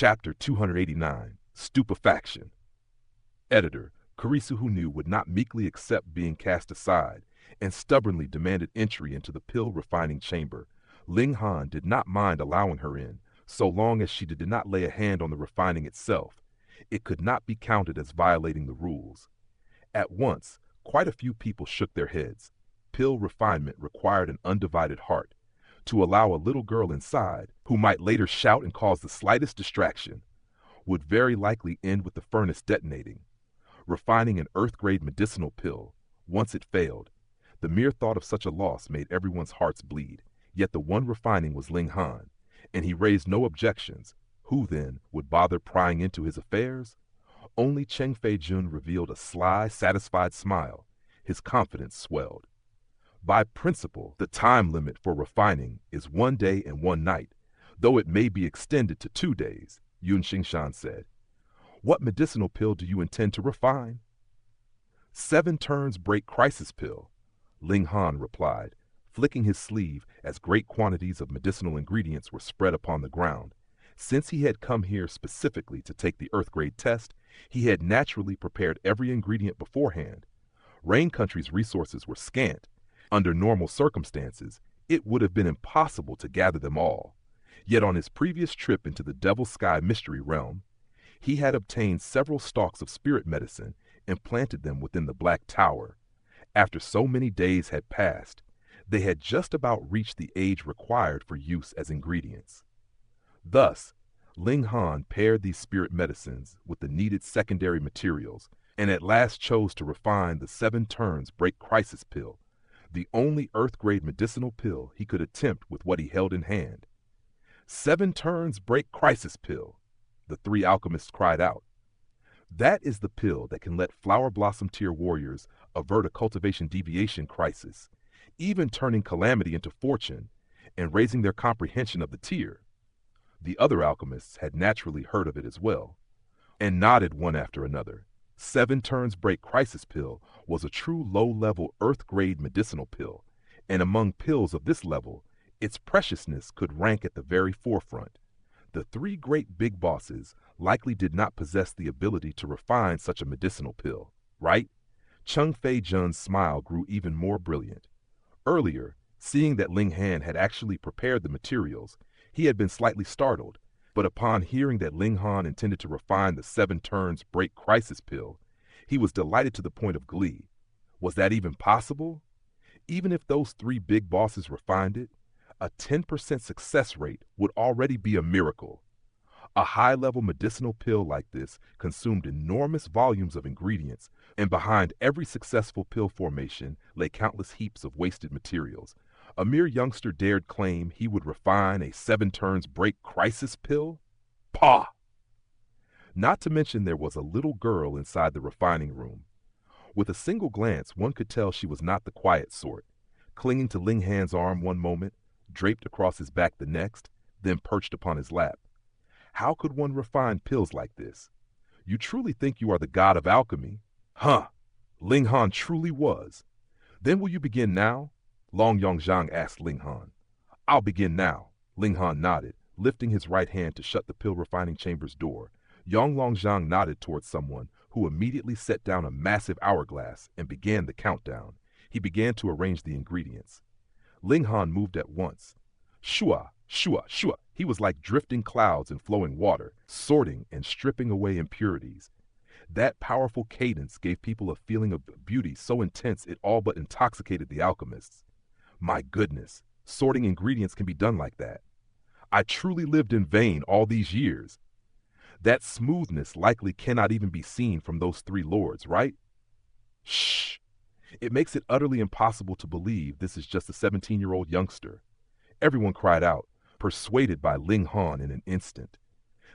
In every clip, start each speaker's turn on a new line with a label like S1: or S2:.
S1: Chapter 289, Stupefaction. Editor, Kurisu, who knew, would not meekly accept being cast aside, and stubbornly demanded entry into the pill refining chamber. Ling Han did not mind allowing her in, so long as she did not lay a hand on the refining itself. It could not be counted as violating the rules. At once, quite a few people shook their heads. Pill refinement required an undivided heart. To allow a little girl inside, who might later shout and cause the slightest distraction, would very likely end with the furnace detonating. Refining an earth-grade medicinal pill, once it failed, the mere thought of such a loss made everyone's hearts bleed. Yet the one refining was Ling Han, and he raised no objections. Who, then, would bother prying into his affairs? Only Cheng Fei-jun revealed a sly, satisfied smile. His confidence swelled. By principle, the time limit for refining is 1 day and 1 night, though it may be extended to 2 days, Yun Xingshan said. What medicinal pill do you intend to refine? 7 turns break crisis pill, Ling Han replied, flicking his sleeve as great quantities of medicinal ingredients were spread upon the ground. Since he had come here specifically to take the Earth-grade test, he had naturally prepared every ingredient beforehand. Rain Country's resources were scant. Under normal circumstances, it would have been impossible to gather them all. Yet on his previous trip into the Devil's Sky mystery realm, he had obtained several stalks of spirit medicine and planted them within the Black Tower. After so many days had passed, they had just about reached the age required for use as ingredients. Thus, Ling Han paired these spirit medicines with the needed secondary materials and at last chose to refine the 7 turns break crisis pill, the only Earth-grade medicinal pill he could attempt with what he held in hand. 7 turns break crisis pill, the 3 alchemists cried out. That is the pill that can let Flower Blossom tier warriors avert a cultivation deviation crisis, even turning calamity into fortune and raising their comprehension of the tier. The other alchemists had naturally heard of it as well, and nodded one after another. 7 turns break crisis pill was a true low-level Earth-grade medicinal pill, and among pills of this level, its preciousness could rank at the very forefront. The 3 great big bosses likely did not possess the ability to refine such a medicinal pill, right? Cheng Fei-jun's smile grew even more brilliant. Earlier, seeing that Ling Han had actually prepared the materials, he had been slightly startled, but upon hearing that Ling Han intended to refine the 7 turns break crisis pill, he was delighted to the point of glee. Was that even possible? Even if those 3 big bosses refined it, a 10% success rate would already be a miracle. A high-level medicinal pill like this consumed enormous volumes of ingredients, and behind every successful pill formation lay countless heaps of wasted materials. A mere youngster dared claim he would refine a 7 turns break crisis pill? Pah! Not to mention there was a little girl inside the refining room. With a single glance, one could tell she was not the quiet sort, clinging to Ling Han's arm one moment, draped across his back the next, then perched upon his lap. How could one refine pills like this? You truly think you are the god of alchemy? Huh! Ling Han truly was. Then will you begin now? Long Yongzhang asked Ling Han. I'll begin now, Ling Han nodded, lifting his right hand to shut the pill refining chamber's door. Yang Longzhang nodded towards someone who immediately set down a massive hourglass and began the countdown. He began to arrange the ingredients. Ling Han moved at once. Shua, shua, shua. He was like drifting clouds and flowing water, sorting and stripping away impurities. That powerful cadence gave people a feeling of beauty so intense it all but intoxicated the alchemists. My goodness, sorting ingredients can be done like that. I truly lived in vain all these years. That smoothness likely cannot even be seen from those 3 lords, right? Shh! It makes it utterly impossible to believe this is just a 17-year-old youngster. Everyone cried out, persuaded by Ling Han in an instant.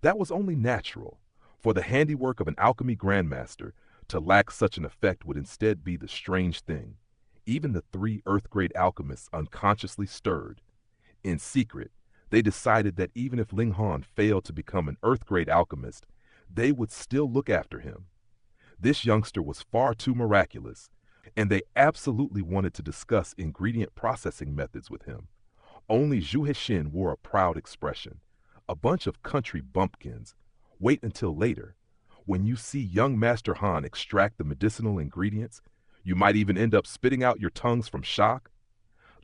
S1: That was only natural. For the handiwork of an alchemy grandmaster to lack such an effect would instead be the strange thing. Even the 3 Earth-grade alchemists unconsciously stirred. In secret, they decided that even if Ling Han failed to become an Earth-grade alchemist, they would still look after him. This youngster was far too miraculous, and they absolutely wanted to discuss ingredient processing methods with him. Only Zhu Hexin wore a proud expression. A bunch of country bumpkins. Wait until later. When you see young Master Han extract the medicinal ingredients, you might even end up spitting out your tongues from shock.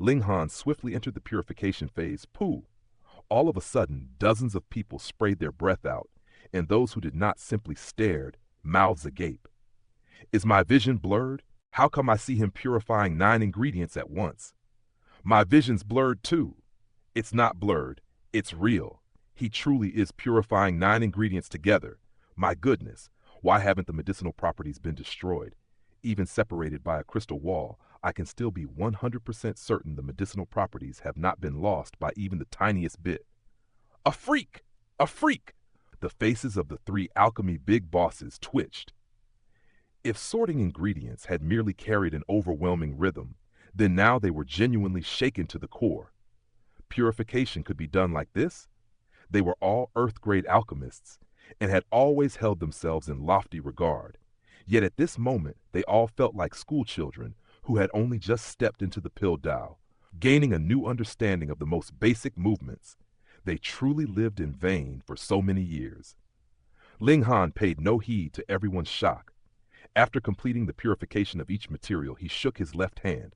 S1: Ling Han swiftly entered the purification phase. Pooh! All of a sudden, dozens of people sprayed their breath out, and those who did not simply stared, mouths agape. Is my vision blurred? How come I see him purifying 9 ingredients at once? My vision's blurred too. It's not blurred. It's real. He truly is purifying 9 ingredients together. My goodness, why haven't the medicinal properties been destroyed? Even separated by a crystal wall, I can still be 100% certain the medicinal properties have not been lost by even the tiniest bit. A freak! A freak! The faces of the 3 alchemy big bosses twitched. If sorting ingredients had merely carried an overwhelming rhythm, then now they were genuinely shaken to the core. Purification could be done like this? They were all earth-grade alchemists, and had always held themselves in lofty regard. Yet at this moment, they all felt like schoolchildren who had only just stepped into the Pill Dao, gaining a new understanding of the most basic movements. They truly lived in vain for so many years. Ling Han paid no heed to everyone's shock. After completing the purification of each material, he shook his left hand.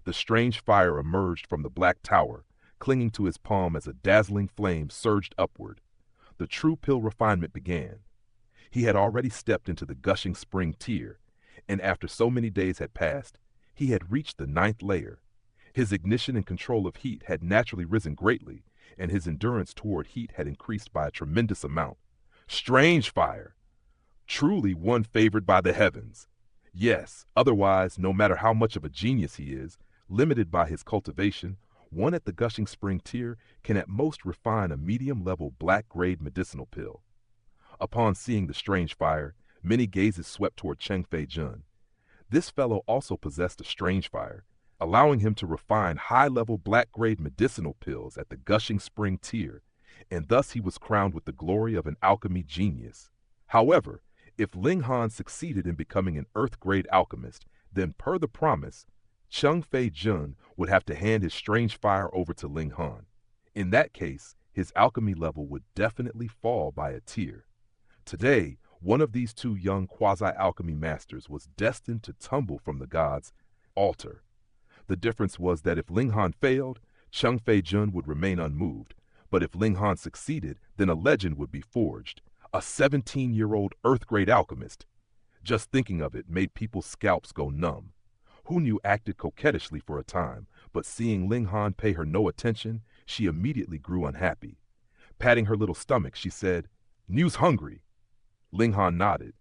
S1: The strange fire emerged from the black tower, clinging to his palm as a dazzling flame surged upward. The true pill refinement began. He had already stepped into the gushing spring tier, and after so many days had passed, he had reached the 9th layer. His ignition and control of heat had naturally risen greatly, and his endurance toward heat had increased by a tremendous amount. Strange fire! Truly one favored by the heavens. Yes, otherwise, no matter how much of a genius he is, limited by his cultivation, one at the gushing spring tier can at most refine a medium-level black-grade medicinal pill. Upon seeing the strange fire, many gazes swept toward Cheng Fei Jun. This fellow also possessed a strange fire, allowing him to refine high-level black-grade medicinal pills at the gushing spring tier, and thus he was crowned with the glory of an alchemy genius. However, if Ling Han succeeded in becoming an earth-grade alchemist, then per the promise, Cheng Fei Jun would have to hand his strange fire over to Ling Han. In that case, his alchemy level would definitely fall by a tier. Today, one of these 2 young quasi-alchemy masters was destined to tumble from the gods' altar. The difference was that if Ling Han failed, Cheng Fei Jun would remain unmoved, but if Ling Han succeeded, then a legend would be forged. A 17-year-old earth-grade alchemist. Just thinking of it made people's scalps go numb. Hu Niu acted coquettishly for a time, but seeing Ling Han pay her no attention, she immediately grew unhappy. Patting her little stomach, she said, "Niu's hungry." Ling Han nodded.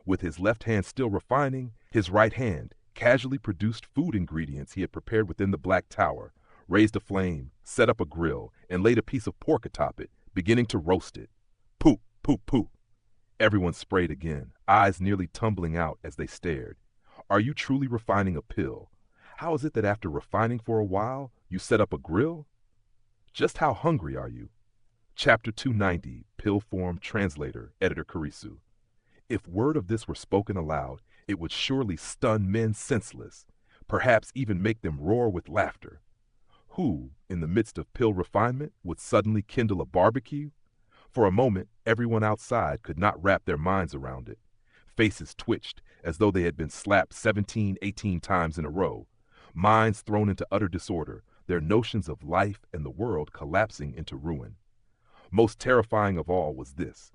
S1: With his left hand still refining, his right hand casually produced food ingredients he had prepared within the black tower, raised a flame, set up a grill, and laid a piece of pork atop it, beginning to roast it. Poop, poop, poop. Everyone sprayed again, eyes nearly tumbling out as they stared. Are you truly refining a pill? How is it that after refining for a while, you set up a grill? Just how hungry are you? Chapter 290, Pill Form Translator, Editor Kurisu. If word of this were spoken aloud, it would surely stun men senseless, perhaps even make them roar with laughter. Who, in the midst of pill refinement, would suddenly kindle a barbecue? For a moment, everyone outside could not wrap their minds around it. Faces twitched as though they had been slapped 17, 18 times in a row. Minds thrown into utter disorder, their notions of life and the world collapsing into ruin. Most terrifying of all was this.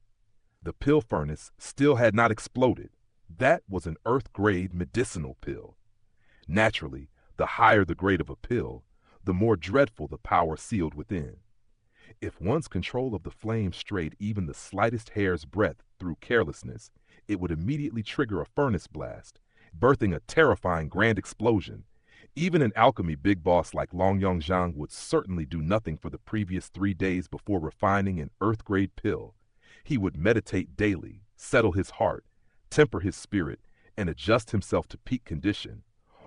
S1: The pill furnace still had not exploded. That was an earth-grade medicinal pill. Naturally, the higher the grade of a pill, the more dreadful the power sealed within. If one's control of the flame strayed even the slightest hair's breadth through carelessness, it would immediately trigger a furnace blast, birthing a terrifying grand explosion. Even an alchemy big boss like Long Yongzhang would certainly do nothing for the previous 3 days before refining an earth-grade pill. He would meditate daily, settle his heart, temper his spirit, and adjust himself to peak condition.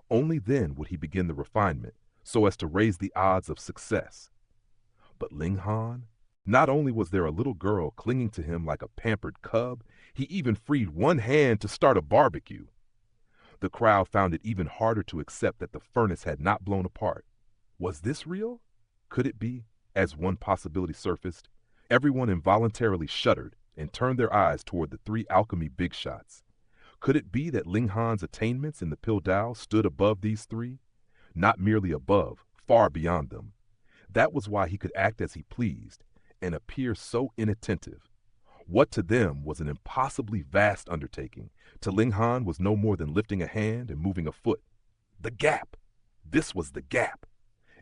S1: Only then would he begin the refinement, so as to raise the odds of success. But Ling Han? Not only was there a little girl clinging to him like a pampered cub, he even freed one hand to start a barbecue. The crowd found it even harder to accept that the furnace had not blown apart. Was this real? Could it be, as one possibility surfaced, Everyone involuntarily shuddered and turned their eyes toward the three alchemy big shots. Could it be that Ling Han's attainments in the Pill Dao stood above these three? Not merely above, far beyond them. That was why he could act as he pleased and appear so inattentive. What to them was an impossibly vast undertaking, to Ling Han was no more than lifting a hand and moving a foot. The gap! This was the gap!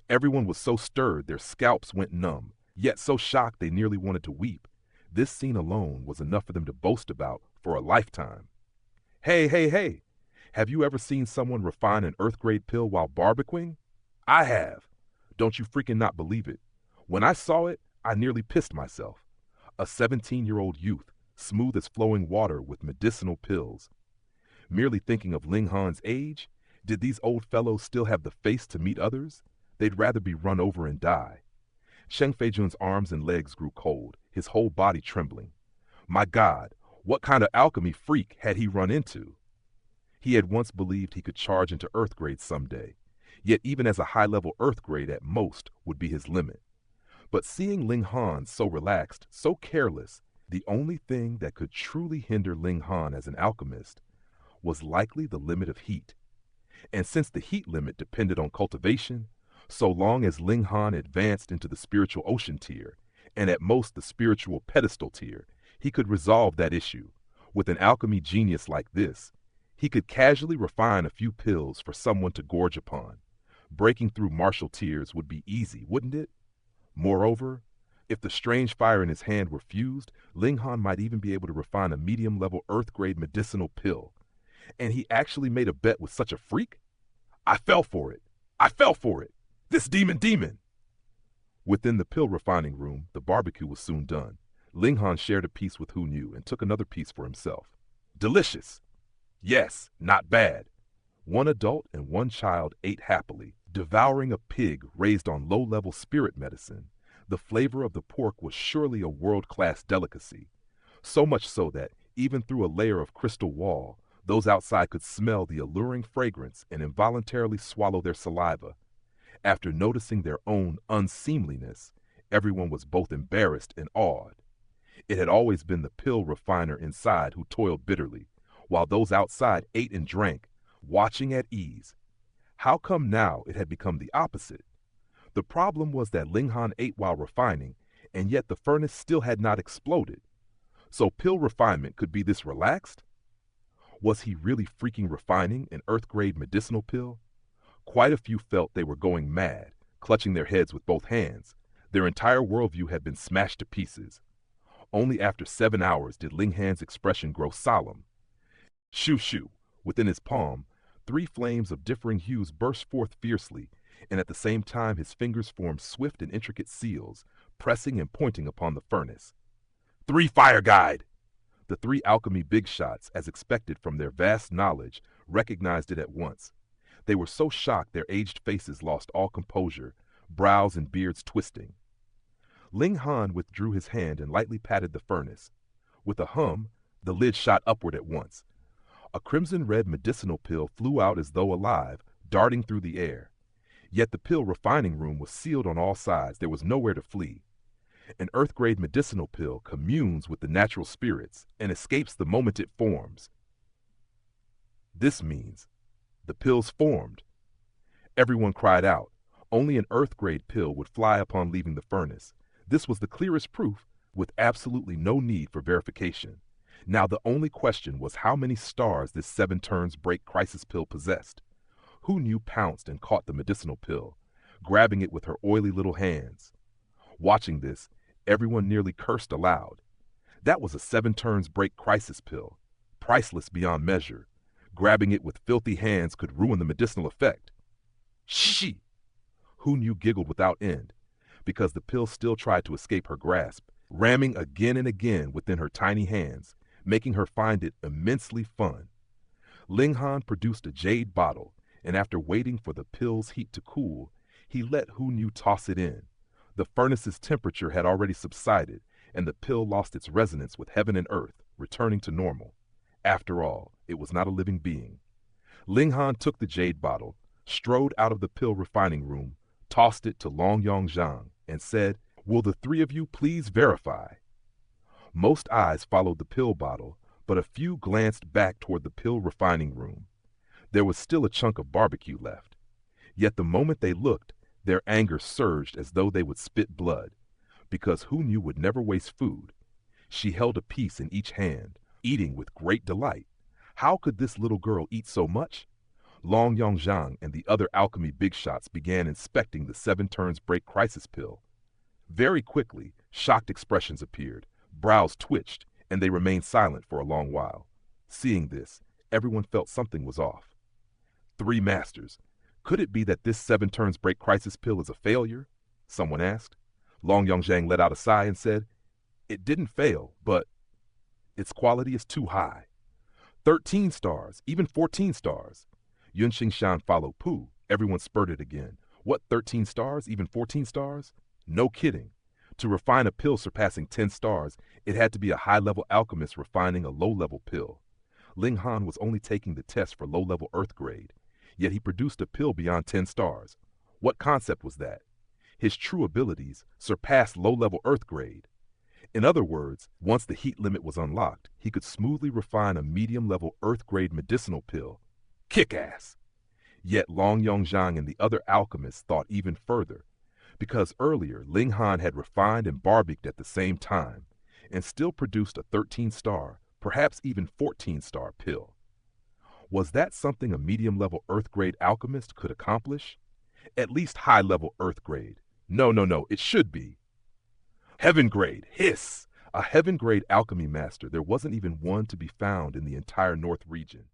S1: Everyone was so stirred their scalps went numb, yet so shocked they nearly wanted to weep. This scene alone was enough for them to boast about for a lifetime. Hey, hey, hey! Have you ever seen someone refine an earth-grade pill while barbecuing? I have. Don't you freaking not believe it. When I saw it, I nearly pissed myself. A 17-year-old youth, smooth as flowing water with medicinal pills. Merely thinking of Ling Han's age, did these old fellows still have the face to meet others? They'd rather be run over and die. Sheng Feijun's arms and legs grew cold, his whole body trembling. My God, what kind of alchemy freak had he run into? He had once believed he could charge into earth grade someday, yet even as a high-level earth grade at most would be his limit. But seeing Ling Han so relaxed, so careless, the only thing that could truly hinder Ling Han as an alchemist was likely the limit of heat. And since the heat limit depended on cultivation, so long as Ling Han advanced into the spiritual ocean tier, and at most the spiritual pedestal tier, he could resolve that issue. With an alchemy genius like this, he could casually refine a few pills for someone to gorge upon. Breaking through martial tiers would be easy, wouldn't it? Moreover, if the strange fire in his hand were fused, Ling Han might even be able to refine a medium-level earth-grade medicinal pill. And he actually made a bet with such a freak? I fell for it! I fell for it! This demon! Within the pill refining room, the barbecue was soon done. Ling Han shared a piece with Hu Niu and took another piece for himself. Delicious! Yes, not bad. One adult and one child ate happily, devouring a pig raised on low-level spirit medicine. The flavor of the pork was surely a world-class delicacy. So much so that, even through a layer of crystal wall, those outside could smell the alluring fragrance and involuntarily swallow their saliva. After noticing their own unseemliness, everyone was both embarrassed and awed. It had always been the pill refiner inside who toiled bitterly, while those outside ate and drank, watching at ease. How come now it had become the opposite? The problem was that Ling Han ate while refining, and yet the furnace still had not exploded. So pill refinement could be this relaxed? Was he really freaking refining an earth-grade medicinal pill? Quite a few felt they were going mad, clutching their heads with both hands. Their entire worldview had been smashed to pieces. Only after 7 hours did Ling Han's expression grow solemn. Shoo shoo, within his palm, 3 flames of differing hues burst forth fiercely, and at the same time his fingers formed swift and intricate seals, pressing and pointing upon the furnace. 3 fire guide! The 3 alchemy big shots, as expected from their vast knowledge, recognized it at once. They were so shocked their aged faces lost all composure, brows and beards twisting. Ling Han withdrew his hand and lightly patted the furnace. With a hum, the lid shot upward at once. A crimson-red medicinal pill flew out as though alive, darting through the air. Yet the pill refining room was sealed on all sides. There was nowhere to flee. An earth-grade medicinal pill communes with the natural spirits and escapes the moment it forms. This means the pills formed. Everyone cried out. Only an earth-grade pill would fly upon leaving the furnace. This was the clearest proof, with absolutely no need for verification. Now the only question was how many stars this 7 turns break crisis pill possessed. Hu Niu pounced and caught the medicinal pill, grabbing it with her oily little hands. Watching this, everyone nearly cursed aloud. That was a 7 turns break crisis pill, priceless beyond measure. Grabbing it with filthy hands could ruin the medicinal effect. She! Hu Niu giggled without end, because the pill still tried to escape her grasp, ramming again and again within her tiny hands, making her find it immensely fun. Ling Han produced a jade bottle, and after waiting for the pill's heat to cool, he let Hu Niu toss it in. The furnace's temperature had already subsided, and the pill lost its resonance with heaven and earth, returning to normal. After all, it was not a living being. Ling Han took the jade bottle, strode out of the pill refining room, tossed it to Long Yong Zhang, and said, Will the three of you please verify? Most eyes followed the pill bottle, but a few glanced back toward the pill refining room. There was still a chunk of barbecue left. Yet the moment they looked, their anger surged as though they would spit blood, because Hu Niu would never waste food. She held a piece in each hand, eating with great delight. How could this little girl eat so much? Long Yongzhang and the other alchemy big shots began inspecting the 7 turns break crisis pill. Very quickly, shocked expressions appeared, brows twitched, and they remained silent for a long while. Seeing this, everyone felt something was off. 3 masters. Could it be that this 7 turns break crisis pill is a failure? Someone asked. Long Yongzhang let out a sigh and said, "It didn't fail, but its quality is too high. 13 stars, even 14 stars. Yun Xingshan followed Pu. Everyone spurted again. What, 13 stars, even 14 stars? No kidding. To refine a pill surpassing 10 stars, it had to be a high-level alchemist refining a low-level pill. Ling Han was only taking the test for low-level earth grade, yet he produced a pill beyond 10 stars. What concept was that? His true abilities surpassed low-level earth grade. In other words, once the heat limit was unlocked, he could smoothly refine a medium-level earth-grade medicinal pill. Kick-ass! Yet Long Yongzhang and the other alchemists thought even further, because earlier Ling Han had refined and barbecued at the same time, and still produced a 13-star, perhaps even 14-star pill. Was that something a medium-level earth-grade alchemist could accomplish? At least high-level earth-grade. No, it should be. Heaven grade, hiss! A heaven grade alchemy master, there wasn't even one to be found in the entire North region.